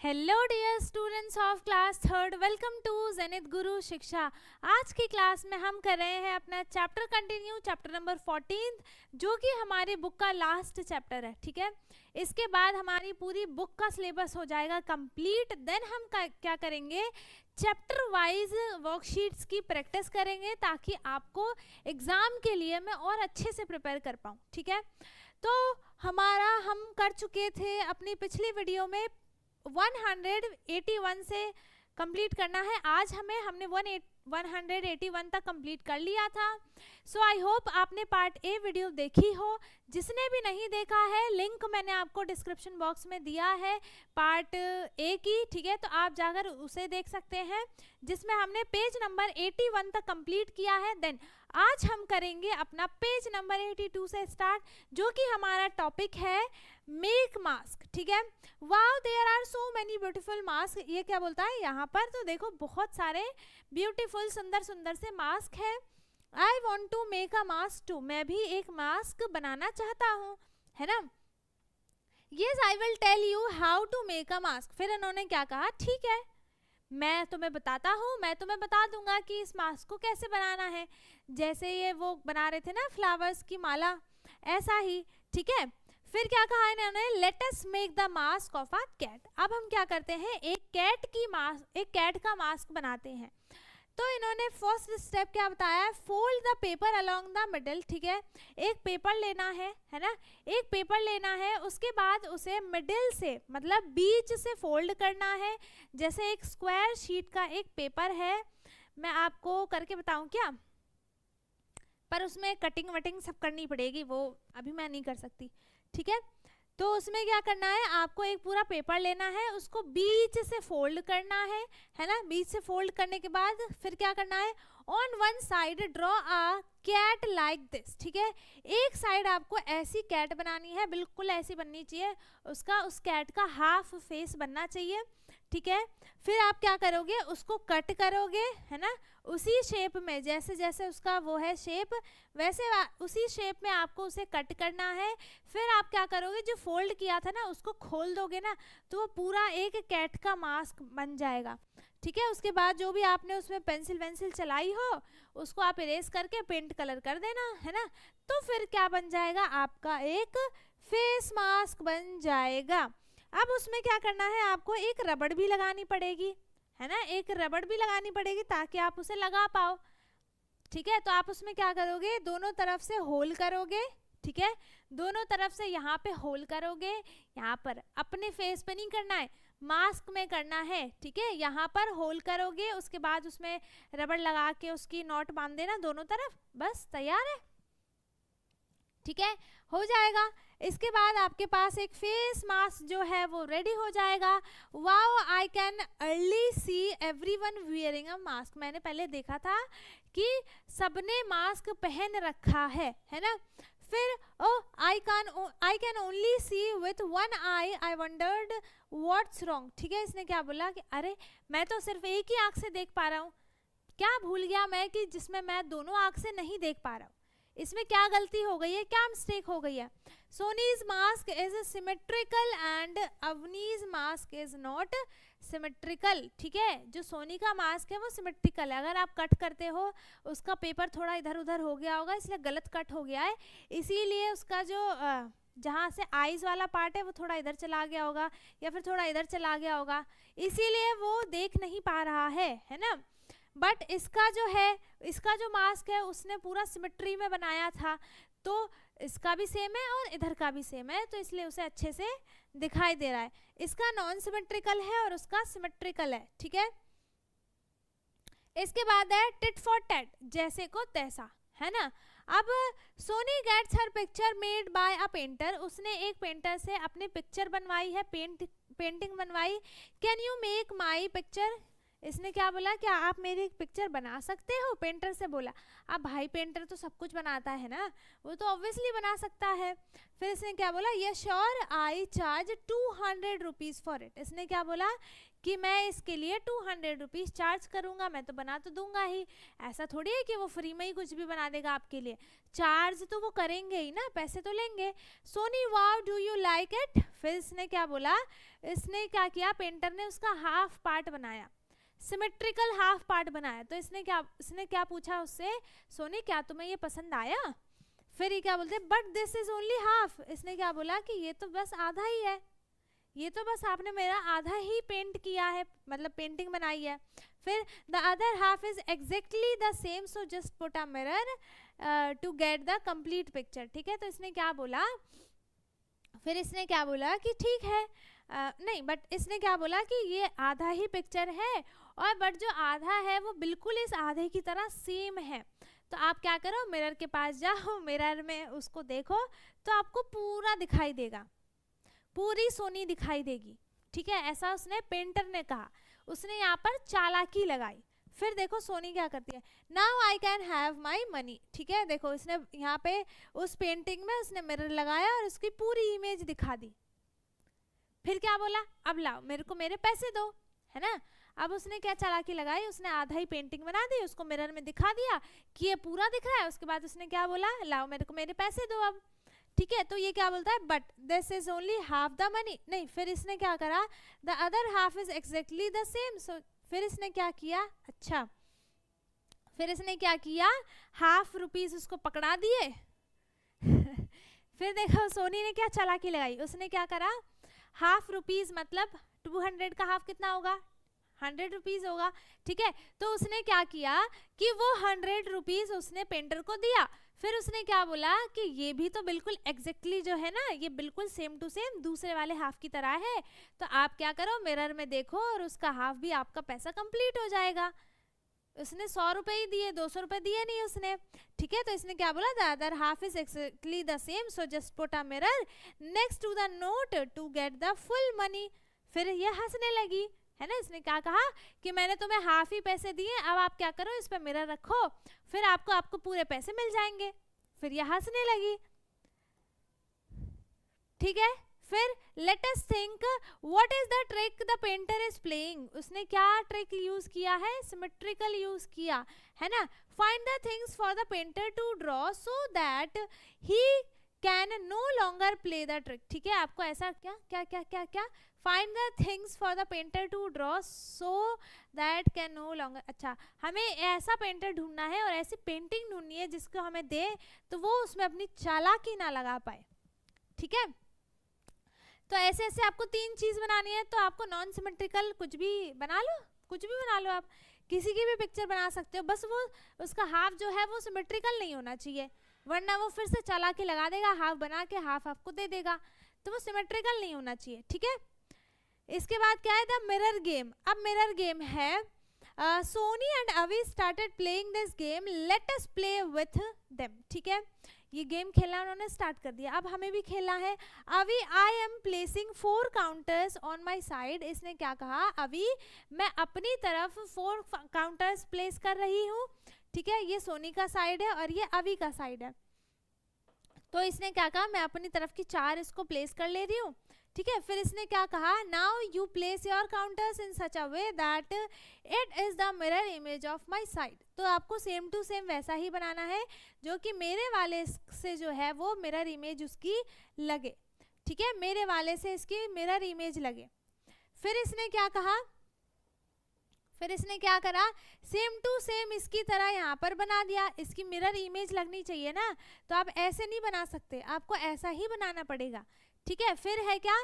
Hello dear students of class third, welcome to zenith Guru Shiksha. आज की class में हम कर रहे हैं अपना चैप्टर कंटिन्यू, चैप्टर नंबर 14 जो कि हमारी बुक का लास्ट चैप्टर है। ठीक है, इसके बाद हमारी पूरी बुक का सिलेबस हो जाएगा कंप्लीट। देन हम क्या करेंगे, चैप्टर वाइज वर्कशीट्स की प्रैक्टिस करेंगे ताकि आपको एग्ज़ाम के लिए मैं और अच्छे से प्रिपेयर कर पाऊँ। ठीक है, तो हम कर चुके थे अपनी पिछली वीडियो में 181 से कंप्लीट करना है। आज हमने 181 तक कंप्लीट कर लिया था। सो आई होप आपने पार्ट ए वीडियो देखी हो। जिसने भी नहीं देखा है, लिंक मैंने आपको डिस्क्रिप्शन बॉक्स में दिया है पार्ट ए की। ठीक है, तो आप जाकर उसे देख सकते हैं जिसमें हमने पेज नंबर 81 तक कंप्लीट किया है। देन आज हम करेंगे अपना पेज नंबर 82 से स्टार्ट, जो कि हमारा टॉपिक है मेक मास्क। ठीक है, wow there are so many beautiful mask. ये क्या बोलता है यहाँ पर, तो देखो बहुत सारे ब्यूटीफुल सुंदर सुंदर से मास्क है। I want to make a mask too, मैं भी एक मास्क बनाना चाहता हूँ, है ना। Yes I will tell you how to make a mask. फिर इन्होंने क्या कहा, ठीक है मैं तुम्हें बताता हूँ, मैं तुम्हें बता दूंगा कि इस मास्क को कैसे बनाना है। जैसे ये वो बना रहे थे ना फ्लावर्स की माला, ऐसा ही। ठीक है, फिर क्या कहा इन्होंने, let us make the mask of a cat. अब हम क्या करते हैं, एक कैट का मास्क बनाते हैं। तो इन्होंने फर्स्ट स्टेप क्या बताया, fold the paper along the middle. ठीक है, एक पेपर लेना है ना, एक पेपर लेना है, उसके बाद उसे मिडिल से मतलब बीच से फोल्ड करना है। जैसे एक स्क्वायर शीट का एक पेपर है, मैं आपको करके बताऊं क्या, पर उसमें कटिंग वटिंग सब करनी पड़ेगी, वो अभी मैं नहीं कर सकती। ठीक है, तो उसमें क्या करना है, आपको एक पूरा पेपर लेना है, उसको बीच से फोल्ड करना है ना। बीच से फोल्ड करने के बाद फिर क्या करना है, on one side draw a cat like this. ठीक है, एक साइड आपको ऐसी कैट बनानी है, बिल्कुल ऐसी बननी चाहिए, उस कैट का हाफ फेस बनना चाहिए। ठीक है, फिर आप क्या करोगे, उसको कट करोगे, है ना, उसी शेप में, जैसे जैसे उसका वो है शेप, वैसे उसी शेप में आपको उसे कट करना है। फिर आप क्या करोगे, जो फोल्ड किया था ना उसको खोल दोगे ना, तो वो पूरा एक कैट का मास्क बन जाएगा। ठीक है, उसके बाद जो भी आपने उसमें पेंसिल वेंसिल चलाई हो उसको आप इरेज करके पेंट कलर कर देना, है ना। तो फिर क्या बन जाएगा, आपका एक फेस मास्क बन जाएगा। अब उसमें क्या करना है, आपको एक रबड़ भी लगानी पड़ेगी, है ना, एक रबड़ भी लगानी पड़ेगी ताकि आप उसे लगा पाओ। ठीक है, तो आप उसमें क्या करोगे, दोनों तरफ से होल करोगे। ठीक है, दोनों तरफ से यहाँ पे होल करोगे, यहाँ पर अपने फेस पे नहीं करना है, मास्क में करना है। ठीक है, यहाँ पर होल करोगे, उसके बाद उसमें रबड़ लगा के उसकी नॉट बांध देना दोनों तरफ, बस तैयार है। ठीक है, हो जाएगा। इसके बाद आपके पास एक फेस मास्क जो है वो रेडी हो जाएगा। Wow I can early see everyone wearing a mask. मैंने पहले देखा था कि सबने मास्क पहन रखा है ना। फिर I can only see with one eye, I wondered what's wrong. ठीक है, इसने क्या बोला कि अरे मैं तो सिर्फ एक ही आंख से देख पा रहा हूँ, क्या भूल गया मैं कि जिसमें मैं दोनों आंख से नहीं देख पा रहा हूँ, इसमें क्या गलती हो गई है, क्या मिस्टेक हो गई है। Soni's mask is symmetrical and Avni's mask is not symmetrical. ठीक है, जो सोनी का मास्क है वो सिमेट्रिकल है, अगर आप कट करते हो उसका पेपर थोड़ा इधर उधर हो गया होगा, इसलिए गलत कट हो गया है, इसीलिए उसका जो जहाँ से आईज वाला पार्ट है वो थोड़ा इधर चला गया होगा या फिर थोड़ा इधर चला गया होगा, इसीलिए वो देख नहीं पा रहा है ना। बट इसका जो मास्क है उसने पूरा सिमेट्री में बनाया था, तो इसका भी सेम है और इधर का भी सेम है, तो इसलिए उसे अच्छे से दिखाई दे रहा है। इसका नॉन सिमेट्रिकल है और उसका सिमेट्रिकल है। ठीक है, इसके बाद है टिट फॉर टैट, जैसे को तैसा, है ना। अब Soni gets her picture made by a painter, उसने एक पेंटर से अपनी पिक्चर बनवाई है, पेंटिंग बनवाई। Can you make my picture, इसने क्या बोला, क्या आप मेरी एक पिक्चर बना सकते हो, पेंटर से बोला। अब भाई पेंटर तो सब कुछ बनाता है ना, वो तो ऑब्वियसली बना सकता है। फिर इसने क्या बोला, yes sure I charge 200 rupees for it. इसने क्या बोला कि मैं इसके लिए 200 रुपीज़ चार्ज करूँगा, मैं तो बना तो दूंगा ही, ऐसा थोड़ी है कि वो फ्री में ही कुछ भी बना देगा आपके लिए, चार्ज तो वो करेंगे ही ना, पैसे तो लेंगे। Soni wow do you like it. फिर इसने क्या बोला, इसने क्या किया, पेंटर ने उसका हाफ पार्ट बनाया, सिमेट्रिकल हाफ पार्ट बनाया। तो इसने क्या पूछा उससे, सोनी क्या तुम्हें ये पसंद आया। फिर ये क्या बोलते, but this is only half. इसने क्या बोला कि ये तो बस आधा ही है, ये तो बस आपने मेरा आधा ही पेंट किया है, मतलब पेंटिंग बनाई है। फिर the other half is exactly the same, so just put a mirror to get the complete picture. ठीक है, तो इसने क्या बोला, फिर इसने क्या बोला कि ठीक है, नहीं बट इसने क्या बोला कि ये आधा ही पिक्चर है, और बट जो आधा है वो बिल्कुल इस आधे की तरह सेम है। तो आप क्या करो, मिरर के पास जाओ, मिरर में उसको देखो तो आपको पूरा दिखाई देगा, पूरी सोनी दिखाई देगी। ठीक है, ऐसा उसने पेंटर ने कहा, उसने यहाँ पर चालाकी लगाई। फिर देखो सोनी क्या करती है, now I can have my money. ठीक है, देखो इसने यहाँ पे उस पेंटिंग में उसने मिरर लगाया और उसकी पूरी इमेज दिखा दी। फिर क्या बोला, अब लाओ मेरे को मेरे पैसे दो, है ना। अब उसने क्या चालाकी लगाई, उसने आधा ही पेंटिंग बना दी, उसको मिरर में दिखा दिया कि ये पूरा दिख रहा है। उसके बाद उसने क्या बोला, लाओ मेरे को मेरे पैसे दो अब। ठीक है, तो ये क्या बोलता है, but this is only half the money. नहीं, फिर इसने क्या करा, the other half is exactly the same. So फिर इसने क्या किया, अच्छा फिर इसने क्या किया, हाफ रुपीज उसको पकड़ा दिए। फिर देखो सोनी ने क्या चालाकी लगाई, उसने क्या करा, हाफ रुपीज मतलब 200 का हाफ कितना होगा, 100 रुपीज होगा। ठीक है, तो उसने क्या किया कि वो 100 रुपीज उसने पेंटर को दिया। फिर उसने क्या बोला कि ये भी तो बिल्कुल एग्जैक्टली जो है ना, ये बिल्कुल सेम टू सेम दूसरे वाले हाफ की तरह है, तो आप क्या करो, मिरर में देखो और उसका हाफ भी आपका पैसा कंप्लीट हो जाएगा। उसने 100 रुपए ही दिए, 200 रुपए दिए नहीं उसने। ठीक है, तो इसने क्या बोला, the other half is exactly the same, so just put a mirror next to the note to get the full money. फिर ये हंसने लगी, है ना। इसने क्या कहा कि मैंने तुम्हें हाफ ही पैसे दिए, अब आप क्या करो, इस पे मिरर रखो, फिर आपको पूरे पैसे मिल जाएंगे। फिर ये हंसने लगी। ठीक है, फिर let us think what is the trick the painter is playing. उसने क्या ट्रिक यूज किया है, सिमेट्रिकल यूज किया है ना। Find the things for the painter to draw so that he can no longer play the trick. ठीक है, आपको ऐसा क्या क्या क्या क्या क्या find the things for the painter to draw so that can no longer. अच्छा, हमें ऐसा पेंटर ढूंढना है और ऐसी पेंटिंग ढूंढनी है जिसको हमें दे तो वो उसमें अपनी चालाकी ना लगा पाए। ठीक है, तो ऐसे ऐसे आपको 3 चीज बनानी है। तो आपको नॉन सिमेट्रिकल कुछ भी बना लो, कुछ भी बना लो, आप किसी की भी पिक्चर बना सकते हो, बस वो उसका हाफ जो है वो सिमेट्रिकल नहीं होना चाहिए, वरना वो फिर से चालाकी लगा देगा, हाफ बना के हाफ आपको दे देगा, तो वो सिमेट्रिकल नहीं होना चाहिए। ठीक है, इसके बाद क्या है, द मिरर गेम। अब मिरर गेम है, सोनी एंड अवी started playing this game, let us play with them. ठीक है, ये गेम खेलना उन्होंने स्टार्ट कर दिया, अब हमें भी खेलना है। अभी I am placing 4 counters on my side. इसने क्या कहा, अभी मैं अपनी तरफ 4 काउंटर्स प्लेस कर रही हूँ। ठीक है, ये सोनी का साइड है और ये अभी का साइड है। तो इसने क्या कहा, मैं अपनी तरफ की 4 इसको प्लेस कर ले रही हूँ। ठीक है, फिर इसने क्या कहा, now you place your counters in such a way that it is the mirror image of my side. तो आपको सेम टू सेम वैसा ही बनाना है जो कि मेरे वाले से जो है वो मिरर इमेज उसकी लगे। ठीक है, मेरे वाले से इसकी मिरर इमेज लगे। फिर इसने क्या कहा, फिर इसने क्या करा, सेम टू सेम इसकी तरह यहाँ पर बना दिया, इसकी मिरर इमेज लगनी चाहिए ना, तो आप ऐसे नहीं बना सकते, आपको ऐसा ही बनाना पड़ेगा। ठीक है, फिर है क्या,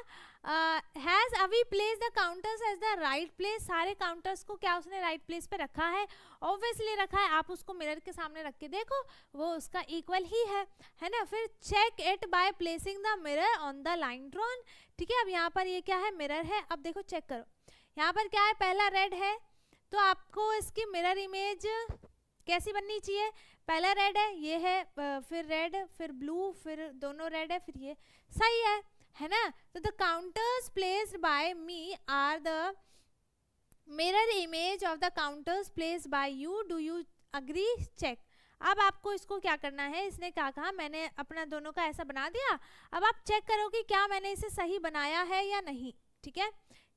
has Avi place the counters as the right place. सारे काउंटर्स को क्या उसने राइट प्लेस पे रखा है, ऑब्वियसली रखा है, आप उसको मिरर के सामने रख के देखो वो उसका इक्वल ही है ना। फिर check it by placing the mirror on the line drawn. ठीक है, अब यहाँ पर ये क्या है, मिरर है, अब देखो चेक करो, यहाँ पर क्या है, पहला रेड है, तो आपको इसकी मिरर इमेज कैसी बननी चाहिए, पहला रेड है, ये है, फिर रेड, फिर ब्लू, फिर दोनों रेड है, फिर ये सही है ना। तो the counters placed by me are the mirror image of the counters place by you, do you agree, check. अब आपको इसको क्या करना है, इसने क्या कहा, मैंने अपना दोनों का ऐसा बना दिया, अब आप चेक करो कि क्या मैंने इसे सही बनाया है या नहीं, ठीक है,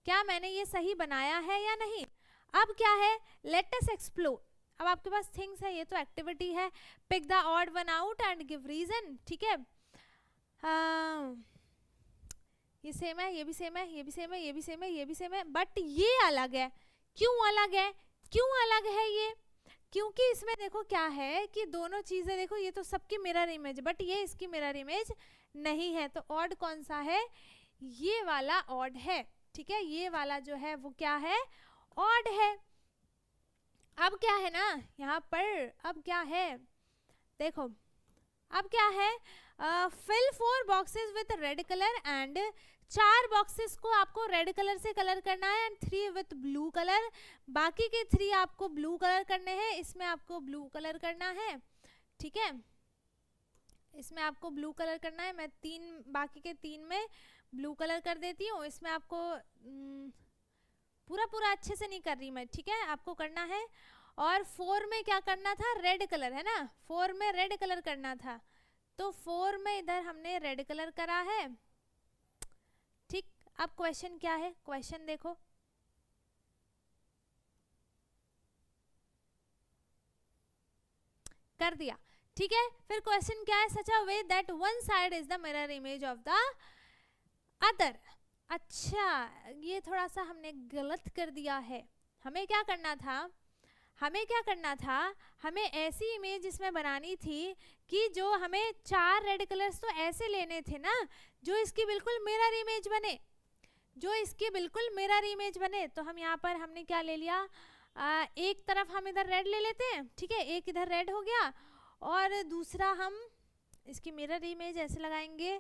क्या मैंने ये सही बनाया है या नहीं। अब क्या है, लेट अस एक्सप्लोर। अब आपके पास थिंग्स है, ये तो एक्टिविटी है, pick the odd one out and give reason, ठीक है। ये सेम है, ये भी सेम है, ये भी सेम है, ये भी सेम है, ये भी सेम है, बट ये अलग है। क्यों अलग है, क्यों अलग है ये, क्योंकि इसमें देखो क्या है कि दोनों चीजें देखो, ये तो सबकी मिरर इमेज, बट ये इसकी मिरर इमेज नहीं है, तो ऑड कौन सा है, ये वाला ऑड है, ठीक है, ये वाला जो है वो क्या है, ऑड है। अब क्या है ना यहाँ पर, अब क्या है देखो, अब क्या है, fill 4 boxes with red colour and 4 boxes को आपको रेड कलर से कलर करना है एंड 3 विथ ब्लू कलर, बाकी के 3 आपको ब्लू कलर करने हैं, इसमें आपको ब्लू कलर करना है, ठीक है, इसमें आपको ब्लू कलर करना है, मैं 3 बाकी के 3 में ब्लू कलर कर देती हूँ, इसमें आपको पूरा अच्छे से नहीं कर रही मैं, ठीक है, आपको करना है। और 4 में क्या करना था, रेड कलर है ना, 4 में रेड कलर करना था, तो 4 में इधर हमने रेड कलर करा है, ठीक। अब क्वेश्चन क्या है, क्वेश्चन देखो, कर दिया, ठीक है। फिर क्वेश्चन क्या है, such a way that one side is the mirror image of the other. अच्छा, ये थोड़ा सा हमने गलत कर दिया है, हमें क्या करना था, हमें क्या करना था, हमें ऐसी इमेज इसमें बनानी थी कि जो हमें 4 रेड कलर्स तो ऐसे लेने थे ना, जो इसकी बिल्कुल मिरर इमेज बने, जो इसकी बिल्कुल मिरर इमेज बने। तो हम यहाँ पर हमने क्या ले लिया, एक तरफ हम इधर रेड ले लेते हैं, ठीक है, एक इधर रेड हो गया, और दूसरा हम इसकी मिरर इमेज ऐसे लगाएंगे,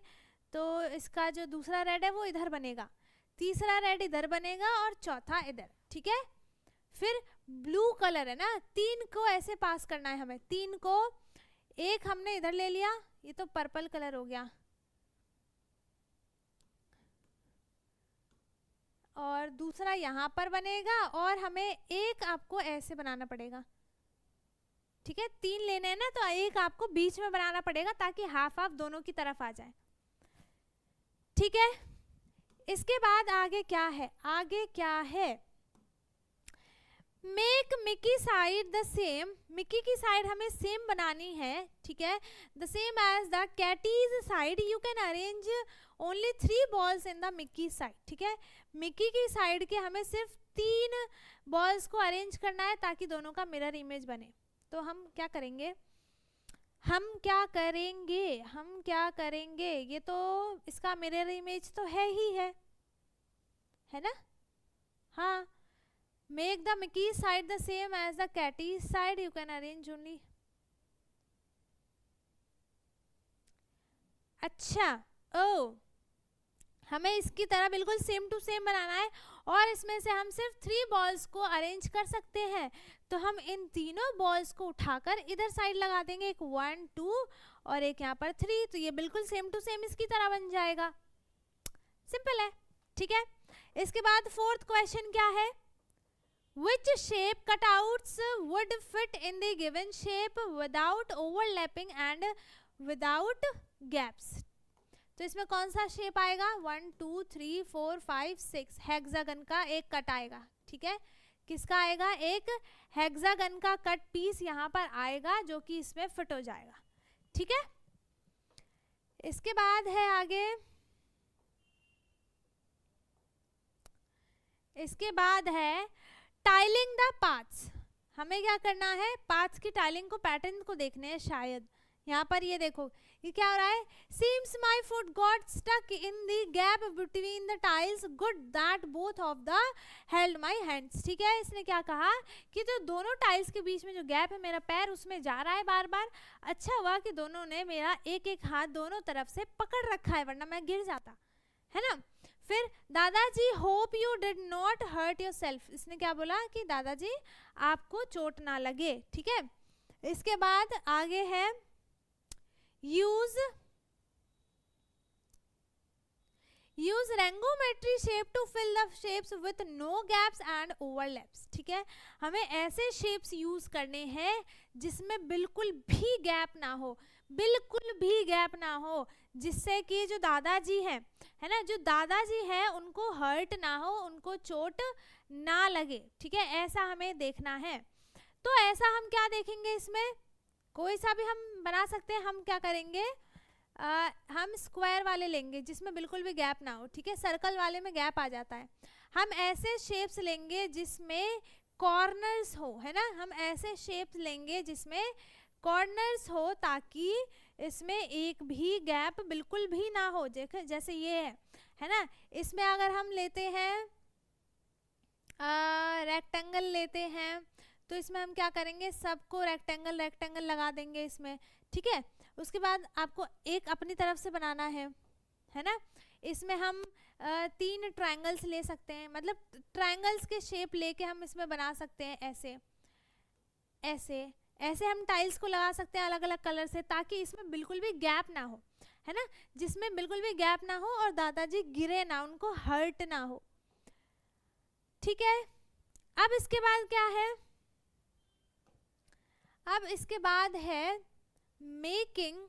तो इसका जो दूसरा रेड है वो इधर बनेगा, तीसरा रेड इधर बनेगा और चौथा इधर, ठीक है। फिर ब्लू कलर है ना, 3 को ऐसे पास करना है हमें, 3 को, एक हमने इधर ले लिया, ये तो पर्पल कलर हो गया, और दूसरा यहाँ पर बनेगा, और हमें एक आपको ऐसे बनाना पड़ेगा, ठीक है, 3 लेने हैं ना, तो एक आपको बीच में बनाना पड़ेगा ताकि हाफ हाफ दोनों की तरफ आ जाए, ठीक है। इसके बाद आगे क्या है, आगे क्या है, make Mickey side the same, Mickey की साइड हमें सेम बनानी है, ठीक है, the same as the Katie's side, you can arrange only 3 balls in the Mickey side, ठीक है, मिकी की साइड के हमें सिर्फ 3 बॉल्स को अरेंज करना है ताकि दोनों का मिरर इमेज बने। तो हम क्या करेंगे, हम क्या करेंगे, हम क्या करेंगे, ये तो इसका मिरर इमेज तो है ही है ना, हाँ, make the Mickey side the same as the Catty side, you can arrange only। अच्छा, ओ, हमें इसकी तरह बिल्कुल सेम टू सेम बनाना है, और इसमें से हम सिर्फ 3 बॉल्स को अरेंज कर सकते हैं, तो हम इन तीनों बॉल्स को उठाकर इधर साइड लगा देंगे, एक 1 2 और एक यहाँ पर 3, तो ये बिल्कुल सेम टू सेम इसकी तरह बन जाएगा, सिंपल है, ठीक है। इसके बाद 4th क्वेश्चन क्या है, which shape cutouts would fit in the given shape without overlapping and without gaps। तो इसमें कौन सा शेप आएगा, 1 2 3 4 5 6, हेक्सागन का एक कट आएगा, ठीक है, किसका आएगा, एक हेक्सागन का कट पीस यहाँ पर आएगा जो कि इसमें फिट हो जाएगा, ठीक है। इसके बाद है आगे, इसके बाद है टाइलिंग द पाथ्स, हमें क्या करना है, पाथ्स की टाइलिंग को, पैटर्न को देखने हैं शायद। यहाँ पर ये देखो, ये क्या हो रहा है, seems my foot got stuck in the gap between the tiles, good that both of the held my hands, ठीक है। इसने क्या कहा कि जो दोनों टाइल्स के बीच में जो गैप है, मेरा पैर उसमें जा रहा है बार बार, अच्छा हुआ कि दोनों ने मेरा एक एक हाथ दोनों तरफ से पकड़ रखा है, वरना मैं गिर जाता, है ना। फिर दादाजी hope you did not hurt yourself, इसने क्या बोला कि दादाजी आपको चोट ना लगे, ठीक है। इसके बाद आगे है यूज यूज रेंगोमेट्री shape to fill the shapes with no gaps and overlaps. ठीक है, हमें ऐसे शेप्स यूज करने हैं जिसमें बिल्कुल भी गैप ना हो, बिल्कुल भी गैप ना हो, जिससे कि जो दादाजी हैं, है ना, जो दादाजी हैं उनको हर्ट ना हो, उनको चोट ना लगे। ठीक है, ऐसा हमें देखना है। तो ऐसा हम क्या देखेंगे, इसमें कोई सा भी हम बना सकते हैं। हम क्या करेंगे, हम स्क्वायर वाले लेंगे जिसमें बिल्कुल भी गैप ना हो। ठीक है, सर्कल वाले में गैप आ जाता है। हम ऐसे शेप्स लेंगे जिसमें कॉर्नर्स हो, है ना, हम ऐसे शेप्स लेंगे जिसमें कॉर्नर्स हो, ताकि इसमें एक भी गैप बिल्कुल भी ना हो। जैसे ये है ना, इसमें अगर हम लेते हैं रेक्टेंगल लेते हैं, तो इसमें हम क्या करेंगे, सबको रेक्टेंगल रेक्टेंगल लगा देंगे इसमें। ठीक है, उसके बाद आपको एक अपनी तरफ से बनाना है ना, इसमें हम 3 ट्रायंगल्स ले सकते हैं, मतलब ट्रायंगल्स के शेप लेके हम इसमें बना सकते हैं। ऐसे ऐसे ऐसे हम टाइल्स को लगा सकते हैं अलग अलग कलर से, ताकि इसमें बिल्कुल भी गैप ना हो, है ना, जिसमें बिल्कुल भी गैप ना हो और दादाजी गिरे ना, उनको हर्ट ना हो। ठीक है, अब इसके बाद क्या है, अब इसके बाद है मेकिंग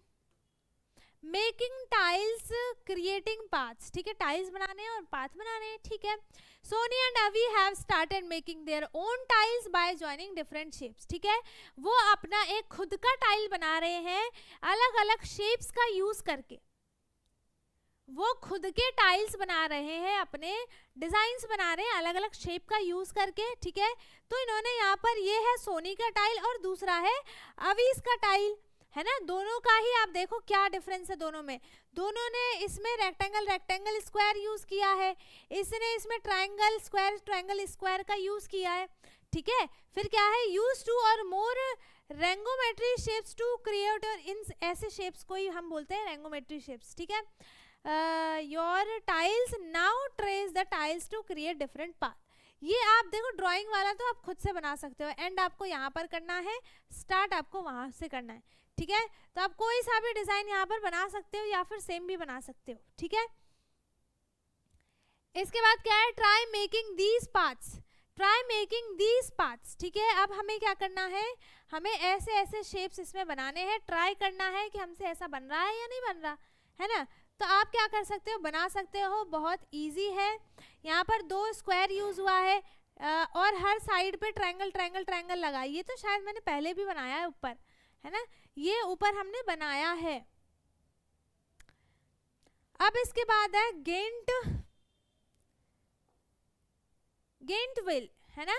टाइल्स, क्रिएटिंग पाथ्स। ठीक है, टाइल्स बनाने हैं और पाथ बनाने हैं। ठीक है, सोनी एंड अवी have started making their own tiles bye joining different shapes. ठीक है, वो अपना एक खुद का टाइल बना रहे हैं अलग अलग शेप्स का यूज करके। वो खुद के टाइल्स बना रहे हैं, अपने डिजाइन्स बना रहे हैं अलग अलग शेप का यूज करके। ठीक है, तो इन्होंने यहाँ पर ये है सोनी का टाइल और दूसरा है अवीस का टाइल, है ना। दोनों का ही आप देखो क्या डिफरेंस है दोनों में। दोनों ने इसमें रेक्टेंगल रेक्टेंगल स्क्वायर यूज किया है, इसने इसमें ट्रायंगल स्क्वायर ट्रायंगल स्क्वायर का यूज किया है। ठीक है, फिर क्या है, यूज टू और मोर रेंगोमेट्री शेप्स टू क्रिएट, इन ऐसे शेप्स को ही हम बोलते हैं रेंगोमेट्री शेप्स। ठीक है, your tiles now trace the tiles to create different path. ये आप देखो ड्राइंग वाला तो आप खुद से बना सकते हो, एंड आपको यहाँ पर करना है, स्टार्ट आपको वहां से करना है। ठीक है, तो आप कोई सा भी डिजाइन यहाँ पर बना सकते हो या फिर सेम भी बना सकते हो। ठीक है, इसके बाद क्या है, try making these parts, try making these parts. ठीक है, अब हमें क्या करना है, हमें ऐसे ऐसे शेप्स इसमें बनाने हैं, ट्राई करना है कि हमसे ऐसा बन रहा है या नहीं बन रहा, है ना। तो आप क्या कर सकते हो, बना सकते हो, बहुत इजी है। यहाँ पर 2 स्क्वायर यूज हुआ है और हर साइड पे ट्रायंगल ट्रायंगल ट्रायंगल लगा। ये तो शायद मैंने पहले भी बनाया है ऊपर, है ना, ये ऊपर हमने बनाया है। अब इसके बाद है गेंट व्हील, है ना।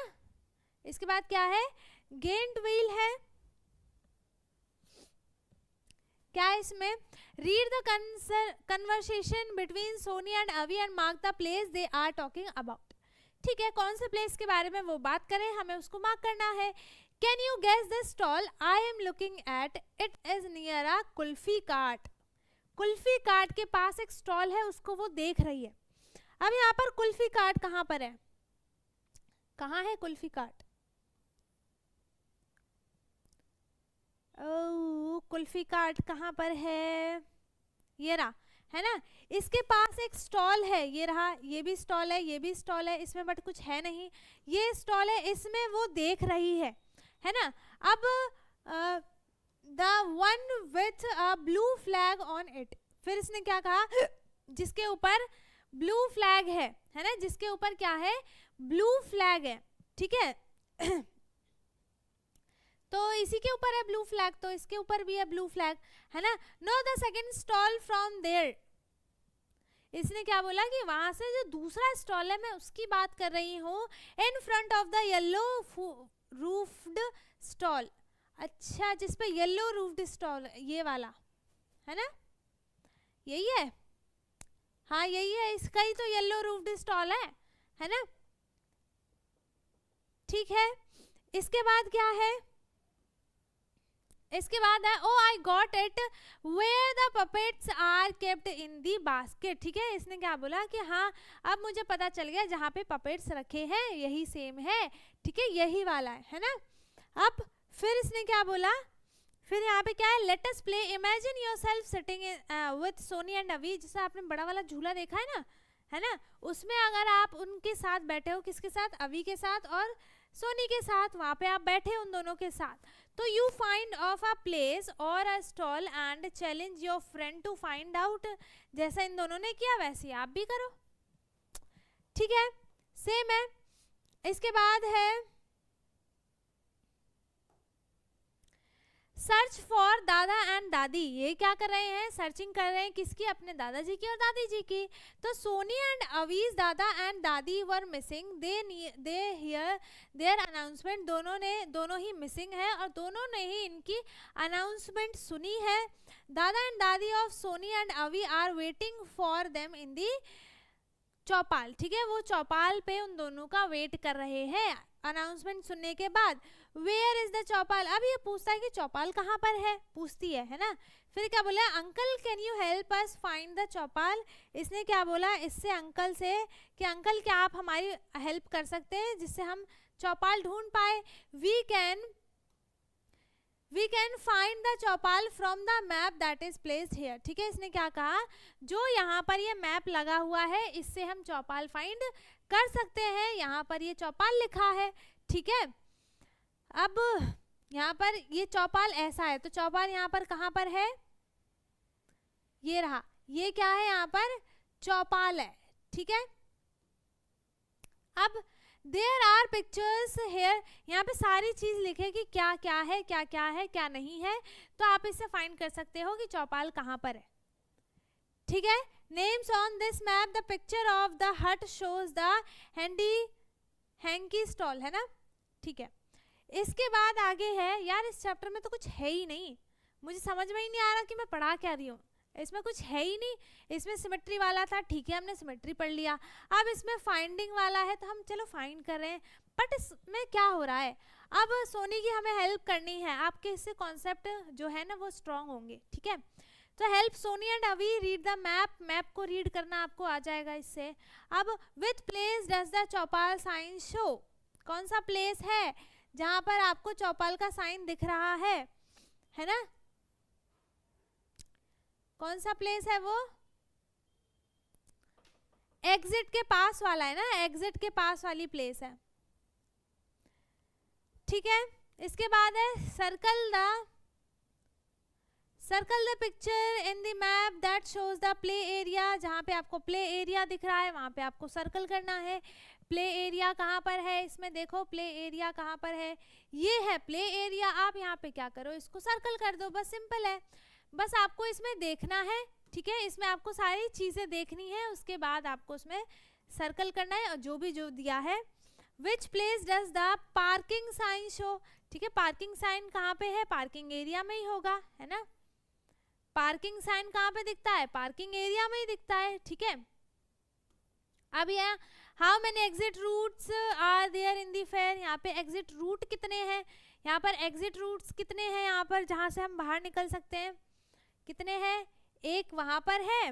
इसके बाद क्या है, गेंट व्हील है। क्या इसमें, read the conversation between Soni and Avi and mark the place they are talking about. ठीक है, कौन से प्लेस के बारे में वो बात करें, हमें उसको मार्क करना है। Can you guess the stall I am looking at, it is near a kulfi cart. Kulfi cart के पास एक स्टॉल है, उसको वो देख रही है। अब यहाँ पर कुल्फी कार्ट कहाँ पर है, कहाँ है कुल्फी कार्ट, कुल्फी कार्ट कहाँ पर है, ये रहा, है ना। इसके पास एक स्टॉल है, ये रहा, ये भी स्टॉल है, ये भी स्टॉल है, इसमें बट कुछ है नहीं, ये स्टॉल है, इसमें वो देख रही है ना। अब the one with a blue flag on it, फिर इसने क्या कहा, जिसके ऊपर ब्लू फ्लैग है ना, जिसके ऊपर क्या है, ब्लू फ्लैग है। ठीक है तो इसी के ऊपर है ब्लू फ्लैग, तो इसके ऊपर भी है ब्लू फ्लैग, है ना। No the second stall from there, इसने क्या बोला कि वहां से जो दूसरा स्टॉल है मैं उसकी बात कर रही हूँ। In front of the yellow roofed stall, अच्छा जिसपे येलो रूफ्ड स्टॉल, ये वाला है ना, यही है, हाँ यही है, इसका ही तो येलो रूफ्ड स्टॉल है ना। ठीक है, इसके बाद क्या है, इसके बाद है oh I got it where the puppets are kept in the basket. ठीक है, इसने क्या बोला कि हाँ अब मुझे पता चल गया जहाँ पे पपेट्स रखे हैं यही सेम है। ठीक है, यही वाला है ना। अब फिर इसने क्या बोला, फिर यहाँ पे क्या है, let us play imagine yourself sitting with Sony and अवी। जैसे आपने बड़ा वाला झूला देखा है ना, है ना, उसमें अगर आप उनके साथ बैठे हो, किसके साथ, अवी के साथ और सोनी के साथ, वहाँ पे आप बैठे उन दोनों के साथ, तो you find of a place और a stall and challenge your friend to find out. जैसा इन दोनों ने किया वैसे ही आप भी करो, ठीक है, सेम है। इसके बाद है सर्च फॉर दादा एंड दादी। ये क्या कर रहे हैं, सर्चिंग कर रहे हैं किसकी, अपने दादाजी की और दादी जी की। तो Soni and अवीज dada and dadi were missing, they hear there announcement. दोनों ही मिसिंग है और दोनों ने ही इनकी अनाउंसमेंट सुनी है। Dada and Dadi of Soni and Avi are waiting for them in the chaupal, ठीक है, वो चौपाल पे उन दोनों का वेट कर रहे हैं अनाउंसमेंट सुनने के बाद। वेयर इज द चौपाल, अब ये पूछता है कि चौपाल कहाँ पर है, पूछती है ना। फिर क्या बोला, uncle can you help us find the chaupal. इसने क्या बोला इससे, अंकल से, कि अंकल क्या आप हमारी हेल्प कर सकते हैं जिससे हम चौपाल ढूंढ पाए। We can find the chaupal from the map that is placed here, ठीक है। इसने क्या कहा, जो यहाँ पर ये मैप लगा हुआ है इससे हम चौपाल फाइंड कर सकते हैं, यहाँ पर ये चौपाल लिखा है, ठीक है। अब यहाँ पर ये चौपाल ऐसा है, तो चौपाल यहाँ पर कहाँ पर है, ये रहा, ये क्या है, यहाँ पर चौपाल है, ठीक है। अब देयर आर पिक्चर्स हेयर, यहाँ पे सारी चीज लिखे कि क्या क्या है, क्या क्या है, क्या नहीं है, तो आप इससे फाइंड कर सकते हो कि चौपाल कहाँ पर है, ठीक है। Names on this map, the picture of the हट शोज द हैंकी स्टॉल, है ना, ठीक है। इसके बाद आगे है, यार इस चैप्टर में तो कुछ है ही नहीं, मुझे समझ में ही नहीं आ रहा कि मैं पढ़ा क्या रही हूँ, इसमें कुछ है ही नहीं। इसमें सिमेट्री वाला था, ठीक है, हमने सिमेट्री पढ़ लिया। अब इसमें फाइंडिंग वाला है, तो हम चलो फाइंड कर रहे हैं, बट इसमें क्या हो रहा है, अब सोनी की हमें हेल्प करनी है, आपके इससे कॉन्सेप्ट जो है ना वो स्ट्रॉन्ग होंगे, ठीक है। तो help Soni and Avi read the map, map को रीड करना आपको आ जाएगा इससे। अब with place does the chaupal sign show, कौन सा प्लेस है जहां पर आपको चौपाल का साइन दिख रहा है ना, कौन सा प्लेस है वो, एग्जिट के पास वाला है ना, एग्जिट के पास वाली प्लेस है, ठीक है। इसके बाद है circle the picture in the map that shows the play area, जहां पे आपको प्ले एरिया दिख रहा है वहां पे आपको सर्कल करना है। प्ले एरिया कहाँ पर है, इसमें देखो प्ले एरिया कहाँ पर है, ये है प्ले एरिया। आप यहाँ पे क्या करो, इसको सर्कल कर दो, बस सिंपल है, बस आपको इसमें देखना है, ठीक है। इसमें आपको सारी चीजें देखनी है, उसके बाद आपको उसमें सर्कल करना है, और जो दिया है। Which place does the parking sign show, ठीक है, पार्किंग साइन कहाँ पे है, पार्किंग एरिया में ही होगा, है ना। पार्किंग साइन कहाँ पे दिखता है, पार्किंग एरिया में ही दिखता है, ठीक है। अब यहाँ how many exit routes are there in the fair, यहाँ पे एग्जिट रूट कितने हैं, यहाँ पर एग्जिट रूट्स कितने हैं, यहाँ पर जहाँ से हम बाहर निकल सकते हैं, कितने हैं, एक वहाँ पर है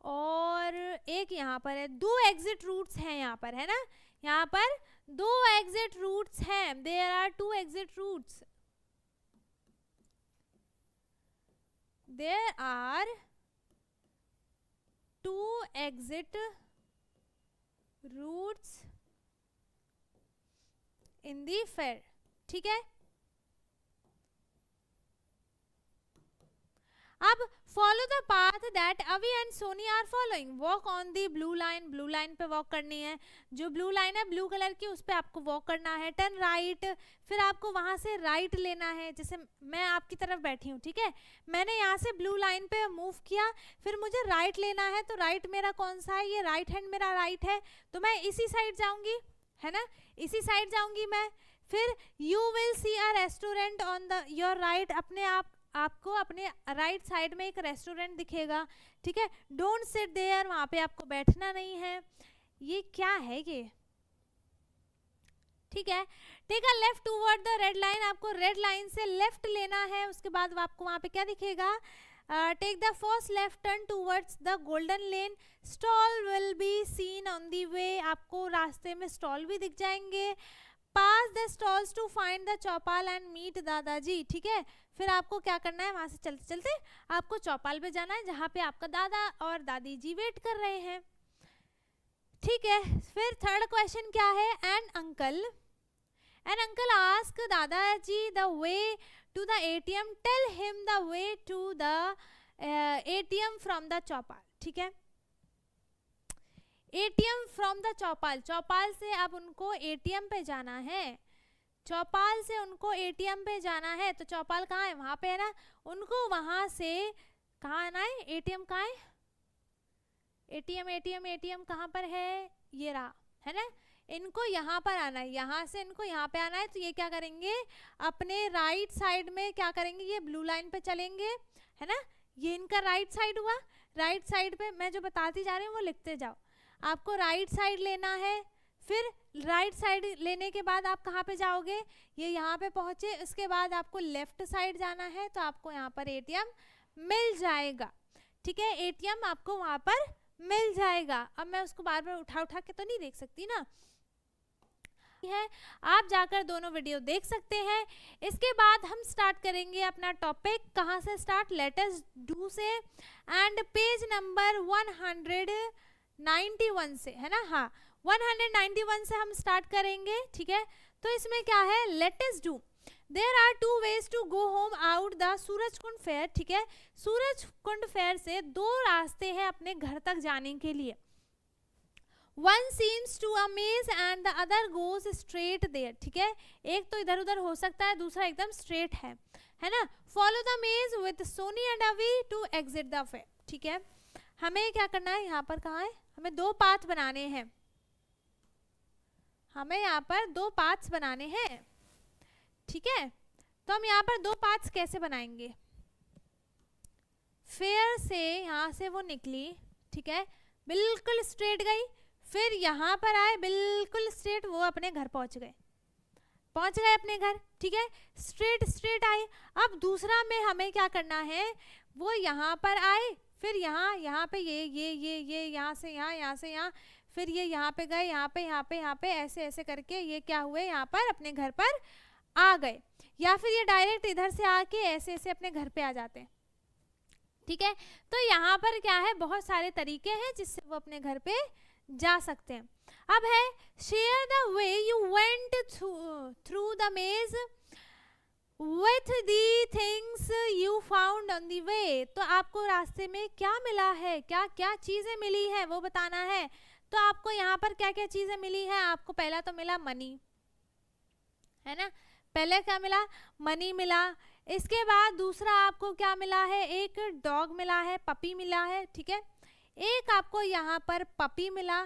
और एक यहाँ पर है, 2 एग्जिट रूट्स हैं यहाँ पर, है ना, यहाँ पर 2 एग्जिट रूट्स हैं, there are 2 exit routes, there are 2 exit routes in the fair, ठीक है। अब follow the path that Avi and Soni are following, walk on the blue line, blue line पे वॉक करनी है, जो ब्लू लाइन है ब्लू कलर की उस पे आपको वॉक करना है। टर्न राइट, फिर आपको वहां से राइट लेना है, जैसे मैं आपकी तरफ बैठी हूँ, ठीक है, मैंने यहाँ से ब्लू लाइन पे मूव किया, फिर मुझे राइट लेना है, तो राइट मेरा कौन सा है, ये राइट हैंड मेरा राइट है, तो मैं इसी साइड जाऊंगी, है ना, इसी साइड जाऊंगी मैं। फिर you will see a restaurant on the your right, अपने आपको अपने राइट साइड में एक रेस्टोरेंट दिखेगा, ठीक है। डोंट सिट देयर, वहां पे आपको बैठना नहीं है। ये क्या है ये, ठीक है। Take a left toward the red line, आपको रेड लाइन से लेफ्ट लेना है, उसके बाद आपको वहां पे क्या दिखेगा, take the first left turn towards the golden lane, stall will be seen on the way, आपको रास्ते में स्टॉल भी दिख जाएंगे। Pass the stalls to find the chaupal and meet Dadaji, ठीक है। फिर आपको क्या करना है, वहां से चलते चलते आपको चौपाल पे जाना है, जहाँ पे आपका दादा और दादी जी वेट कर रहे हैं। ठीक है, फिर थर्ड क्वेश्चन क्या है, an uncle ask Dadaji the way to the ATM, tell him the way to the ATM from the chaupal. ठीक है, एटीएम फ्रॉम द चौपाल, चौपाल से अब उनको एटीएम पे जाना है, चौपाल से उनको एटीएम पे जाना है। तो चौपाल कहाँ है, वहां पे है ना, उनको वहां से कहाँ आना है, एटीएम कहाँ है, एटीएम कहाँ पर है, ये रहा, है ना, इनको यहाँ पर आना है, यहाँ से इनको यहाँ पे आना है। तो ये क्या करेंगे, अपने राइट साइड में क्या करेंगे, ये ब्लू लाइन पे चलेंगे, है ना, ये इनका राइट साइड हुआ। राइट साइड पे मैं जो बताती जा रही हूँ वो लिखते जाओ, आपको राइट साइड लेना है। फिर राइट साइड लेने के बाद आप कहाँ पे जाओगे, ये यहाँ पे पहुँचे, इसके बाद आपको लेफ्ट साइड जाना है, तो आपको यहाँ पर एटीएम मिल जाएगा। ठीक है, एटीएम आपको वहाँ पर मिल जाएगा। अब मैं उसको बार बार उठा के तो नहीं देख सकती ना, है आप जाकर दोनों वीडियो देख सकते हैं। इसके बाद हम स्टार्ट करेंगे अपना टॉपिक, कहाँ से स्टार्ट, लेट अस डू से, एंड पेज नंबर 191 से, है ना, हाँ 191 से हम स्टार्ट करेंगे। ठीक है, तो इसमें क्या है, let us do, there are 2 ways to go home out the Surajkund fair. ठीक है, सूरजकुंड फेयर से 2 रास्ते हैं अपने घर तक जाने के लिए। One seems to a maze and the other goes straight there। ठीक है, एक तो इधर उधर हो सकता है, दूसरा एकदम स्ट्रेट है ना। Follow the maze with Sony and Avi to exit the fair। ठीक है, हमें क्या करना है, यहाँ पर कहाँ है, हमें 2 पाथ बनाने हैं, हमें यहाँ पर 2 पाथ्स बनाने हैं। ठीक है, तो हम यहाँ पर 2 पाथ्स कैसे बनाएंगे, फेयर से यहाँ से वो निकली, ठीक है, बिल्कुल स्ट्रेट गई, फिर यहाँ पर आए बिल्कुल स्ट्रेट, वो अपने घर पहुंच गए अपने घर। ठीक है, स्ट्रेट आए। अब दूसरा में हमें क्या करना है, वो यहाँ पर आए, फिर यहाँ पे ये यहाँ से यहाँ, फिर ये यहाँ पे गए, यहाँ पे ऐसे करके ये क्या हुए, यहाँ पर अपने घर पर आ गए, या फिर ये डायरेक्ट इधर से आके ऐसे अपने घर पे आ जाते हैं। ठीक है, तो यहाँ पर क्या है, बहुत सारे तरीके हैं जिससे वो अपने घर पे जा सकते हैं। अब है share the way you went through the maze with the things you found on the way. तो आपको रास्ते में क्या मिला है, क्या क्या चीजें मिली है वो बताना है। तो आपको यहाँ पर क्या क्या चीजें मिली है, आपको पहला तो मिला मनी, है ना, पहले क्या मिला, मनी मिला। इसके बाद दूसरा आपको क्या मिला है, एक डॉग मिला है, पपी मिला है। ठीक है, एक आपको यहाँ पर पपी मिला।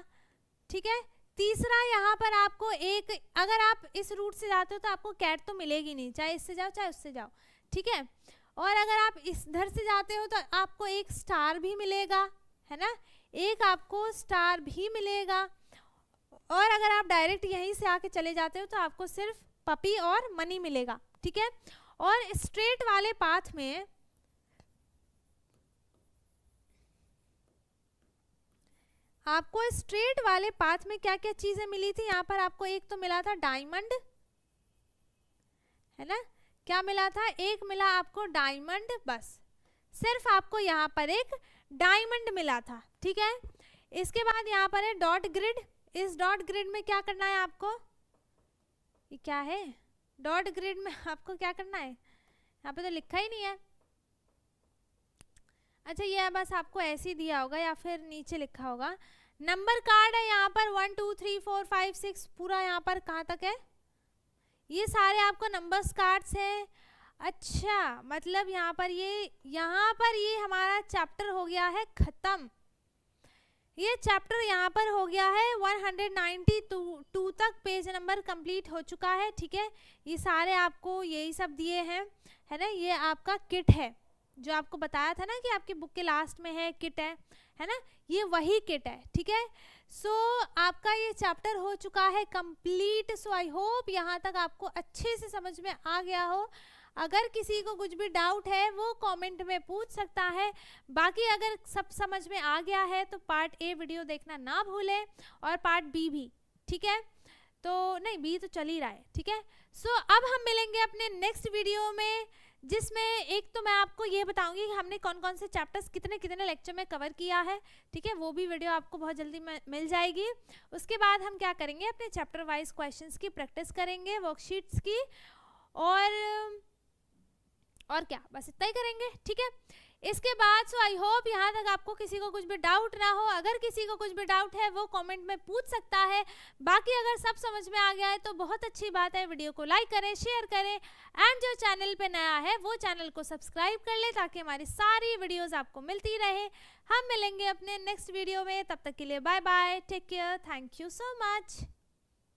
ठीक है, तीसरा यहाँ पर आपको एक, अगर आप इस रूट से जाते हो तो आपको कैट तो मिलेगी नहीं, चाहे इससे जाओ चाहे उससे जाओ। ठीक है, और अगर आप इधर से जाते हो तो आपको एक स्टार भी मिलेगा, है ना, एक आपको स्टार भी मिलेगा। और अगर आप डायरेक्ट यहीं से आके चले जाते हो तो आपको सिर्फ पपी और मनी मिलेगा। ठीक है, और स्ट्रेट वाले पाथ में आपको स्ट्रेट वाले पाथ में क्या क्या चीजें मिली थी, यहाँ पर आपको एक तो मिला था डायमंड, है ना, क्या मिला था, एक मिला आपको डायमंड, बस सिर्फ आपको यहाँ पर एक डायमंड मिला था। ठीक है, इसके बाद यहाँ पर है डॉट ग्रिड। इस डॉट ग्रिड में क्या करना है आपको, ये क्या है, डॉट ग्रिड में आपको क्या करना है, यहाँ पे तो लिखा ही नहीं है। अच्छा, ये बस आपको ऐसे ही दिया होगा या फिर नीचे लिखा होगा। नंबर कार्ड है यहाँ पर 1 2 3 4 5 6 पूरा, यहाँ पर कहाँ तक है, ये सारे आपको नंबर्स कार्ड्स हैं। अच्छा, मतलब यहाँ पर ये हमारा चैप्टर हो गया है खत्म, ये चैप्टर यहाँ पर हो गया है 192 तक पेज नंबर कंप्लीट हो चुका है। ठीक है, ये सारे आपको यही सब दिए हैं, है ना, ये आपका किट है जो आपको बताया था ना कि आपकी बुक के लास्ट में है, किट है ना, ये वही किट है। ठीक है, सो आपका ये चैप्टर हो चुका है कंप्लीट। सो आई होप यहाँ तक आपको अच्छे से समझ में आ गया हो। अगर किसी को कुछ भी डाउट है वो कमेंट में पूछ सकता है, बाकी अगर सब समझ में आ गया है तो पार्ट ए वीडियो देखना ना भूलें और पार्ट बी भी। ठीक है, तो नहीं, बी तो चल ही रहा है। ठीक है, सो अब हम मिलेंगे अपने नेक्स्ट वीडियो में जिसमें एक तो मैं आपको ये बताऊंगी कि हमने कौन कौन से चैप्टर्स कितने कितने लेक्चर में कवर किया है, ठीक है, वो भी वीडियो आपको बहुत जल्दी मिल जाएगी। उसके बाद हम क्या करेंगे, अपने चैप्टर वाइज क्वेश्चंस की प्रैक्टिस करेंगे, वर्कशीट्स की, और क्या, बस इतना ही करेंगे, ठीक है। इसके बाद सो आई होप यहाँ तक आपको किसी को कुछ भी डाउट ना हो। अगर किसी को कुछ भी डाउट है वो कमेंट में पूछ सकता है, बाकी अगर सब समझ में आ गया है तो बहुत अच्छी बात है। वीडियो को लाइक करें, शेयर करें, एंड जो चैनल पे नया है वो चैनल को सब्सक्राइब कर ले ताकि हमारी सारी वीडियोस आपको मिलती रहे। हम मिलेंगे अपने नेक्स्ट वीडियो में, तब तक के लिए bye bye, take care, thank you so much.